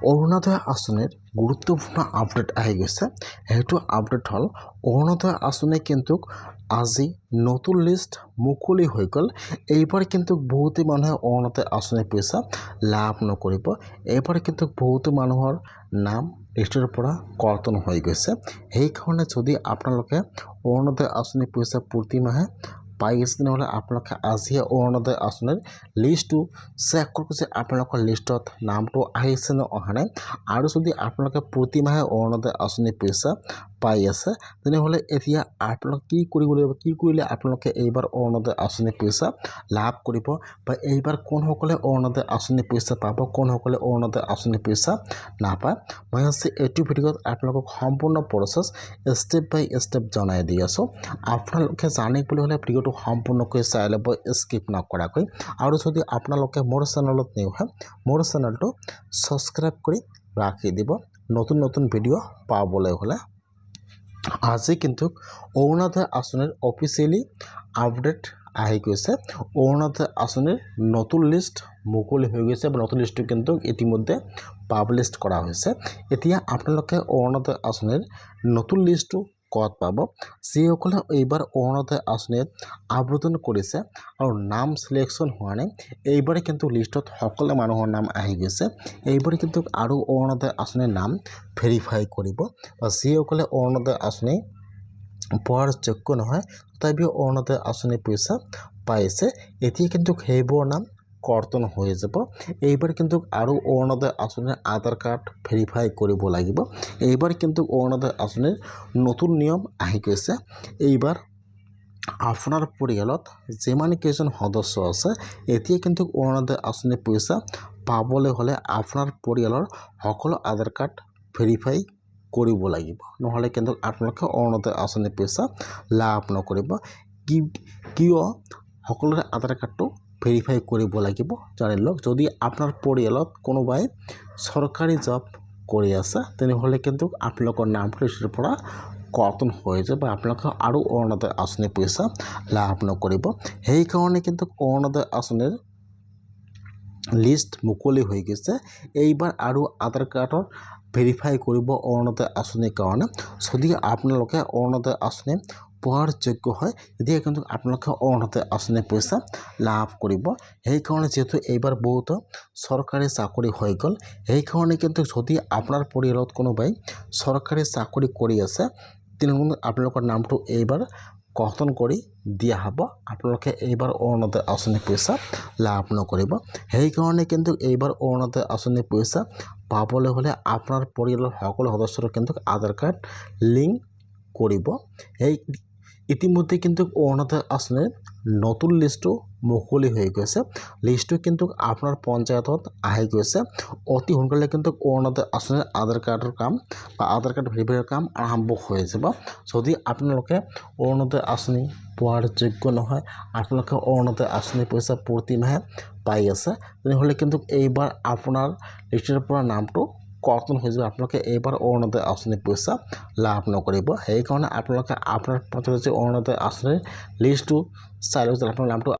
অৰুণোদয় আঁচনিৰ গুৰুত্বপূৰ্ণ আপডেট আহি গৈছে। সেইটো আপডেট হ'ল অৰুণোদয় আঁচনি কিন্তু আজি নতুন লিষ্ট মুকলি হৈ গ'ল। এইবাৰ কিন্তু বহুতো মানুহে অৰুণোদয় আঁচনিৰ পইচা লাভ নকৰিব। এইবাৰ কিন্তু বহুতো মানুহৰ নাম লিষ্টৰ পৰা কৰ্তন হৈ গৈছে। সেইকাৰণে যদি আপোনালোকে অৰুণোদয় আঁচনিৰ পইচা প্ৰতি মাহে পাই আছে তেনেহ'লে আপোনালোকে আজিয়ে অৰুণোদয় আঁচনিৰ লিষ্টটো চেক কৰক যে আপোনালোকৰ লিষ্টত নামটো আহিছে নে অহা নাই। আৰু যদি আপোনালোকে প্ৰতি মাহে অৰুণোদয় আঁচনিৰ পইচা পাই আছে তেনেহ'লে এতিয়া আপোনালোকে কি কৰিব লাগিব, কি কৰিলে আপোনালোকে এইবাৰ অৰুণোদয় আঁচনিৰ পইচা লাভ কৰিব বা এইবাৰ কোনসকলে অৰুণোদয় আঁচনিৰ পইচা পাব, কোনসকলে অৰুণোদয় আঁচনিৰ পইচা নাপায়। মই আজি এইটো ভিডিঅ'ত আপোনালোকক সম্পূৰ্ণ প্ৰচেছ ষ্টেপ বাই ষ্টেপ জনাই দি আছোঁ। আপোনালোকে জানিবলৈ হ'লে ভিডিঅ'টো সম্পূৰ্ণকৈ চাই ল'ব, স্কিপ নকৰাকৈ। আৰু যদি আপোনালোকে মোৰ চেনেলত নিউ হয়, মোৰ চেনেলটো ছাবস্ক্ৰাইব কৰি ৰাখি দিব নতুন নতুন ভিডিঅ' পাবলৈ হ'লে। আজি কিন্তু অৰুণোদয় আঁচনিৰ অফিচিয়েলি আপডেট আহি গৈছে। অৰুণোদয় আঁচনিৰ নতুন লিষ্ট মুকলি হৈ গৈছে বা নতুন লিষ্টটো কিন্তু ইতিমধ্যে পাব্লিছ কৰা হৈছে। এতিয়া আপোনালোকে অৰুণোদয় আঁচনিৰ নতুন লিষ্টটো ক'ত পাব? যিসকলে এইবাৰ অৰুণোদয় আঁচনিত আবেদন কৰিছে আৰু নাম চিলেকশ্যন হোৱা নাই, এইবাৰ কিন্তু লিষ্টত সকলো মানুহৰ নাম আহি গৈছে। এইবাৰ কিন্তু আৰু অৰুণোদয় আঁচনিৰ নাম ভেৰিফাই কৰিব বা যিসকলে অৰুণোদয় আঁচনি পোৱাৰ যোগ্য নহয় তথাপিও অৰুণোদয় আঁচনিৰ পইচা পাইছে, এতিয়া কিন্তু সেইবোৰৰ নাম কৰ্তন হৈ যাব। এইবাৰ কিন্তু আৰু অৰুণোদয় আঁচনিৰ আধাৰ কাৰ্ড ভেৰিফাই কৰিব লাগিব। এইবাৰ কিন্তু অৰুণোদয় আঁচনিৰ নতুন নিয়ম আহি গৈছে। এইবাৰ আপোনাৰ পৰিয়ালত যিমান কেইজন সদস্য আছে, এতিয়া কিন্তু অৰুণোদয় আঁচনিৰ পইচা পাবলৈ হ'লে আপোনাৰ পৰিয়ালৰ সকলো আধাৰ কাৰ্ড ভেৰিফাই কৰিব লাগিব, নহ'লে কিন্তু আপোনালোকে অৰুণোদয় আঁচনিৰ পইচা লাভ নকৰিব। কিয় সকলোৰে আধাৰ কাৰ্ডটো ভেৰিফাই কৰিব লাগিব জানি লওক। যদি আপোনাৰ পৰিয়ালত কোনোবাই চৰকাৰী জব কৰি আছে তেনেহ'লে কিন্তু আপোনালোকৰ নামটো লিষ্টৰ পৰা কৰ্তন হৈ যায় বা আপোনালোকে আৰু অৰুণোদয় আঁচনিৰ পইচা লাভ নকৰিব। সেইকাৰণে কিন্তু অৰুণোদয় আঁচনিৰ লিষ্ট মুকলি হৈ গৈছে। এইবাৰ আৰু আধাৰ কাৰ্ডৰ ভেৰিফাই কৰিব অৰুণোদয় আঁচনিৰ কাৰণে। যদি আপোনালোকে অৰুণোদয় আঁচনি পোৱাৰ যোগ্য হয় তেতিয়া কিন্তু আপোনালোকে অৰুণোদয় আঁচনিৰ পইচা লাভ কৰিব। সেইকাৰণে যিহেতু এইবাৰ বহুতো চৰকাৰী চাকৰি হৈ গ'ল, সেইকাৰণে কিন্তু যদি আপোনাৰ পৰিয়ালত কোনোবাই চৰকাৰী চাকৰি কৰি আছে তেনেহ'লে আপোনালোকৰ নামটো এইবাৰ কৰ্তন কৰি দিয়া হ'ব। আপোনালোকে এইবাৰ অৰুণোদয় আঁচনিৰ পইচা লাভ নকৰিব। সেইকাৰণে কিন্তু এইবাৰ অৰুণোদয় আঁচনিৰ পইচা পাবলৈ হ'লে আপোনাৰ পৰিয়ালৰ সকলো সদস্যৰ কিন্তু আধাৰ কাৰ্ড লিংক কৰিব। ইতিমধ্যে কিন্তু অৰুণোদয় আঁচনিৰ নতুন লিষ্টটো মুকলি হৈ গৈছে। লিষ্টটো কিন্তু আপোনাৰ পঞ্চায়তত আহি গৈছে। অতি সোনকালে কিন্তু অৰুণোদয় আঁচনিৰ আধাৰ কাৰ্ডৰ কাম বা আধাৰ কাৰ্ড ভেৰিফাইৰ কাম আৰম্ভ হৈ যাব। যদি আপোনালোকে অৰুণোদয় আঁচনি পোৱাৰ যোগ্য নহয়, আপোনালোকে অৰুণোদয় আঁচনিৰ পইচা প্ৰতি মাহে পাই আছে তেনেহ'লে কিন্তু এইবাৰ আপোনাৰ লিষ্টৰ পৰা নামটো কৰ্তন হৈ যাব। আপোনালোকে এইবাৰ অৰুণোদয় আঁচনিৰ পইচা লাভ নকৰিব। সেইকাৰণে আপোনালোকে আপোনাৰ অৰুণোদয় আঁচনিৰ লিষ্টটো চাই লওক যে আপোনাৰ নামটো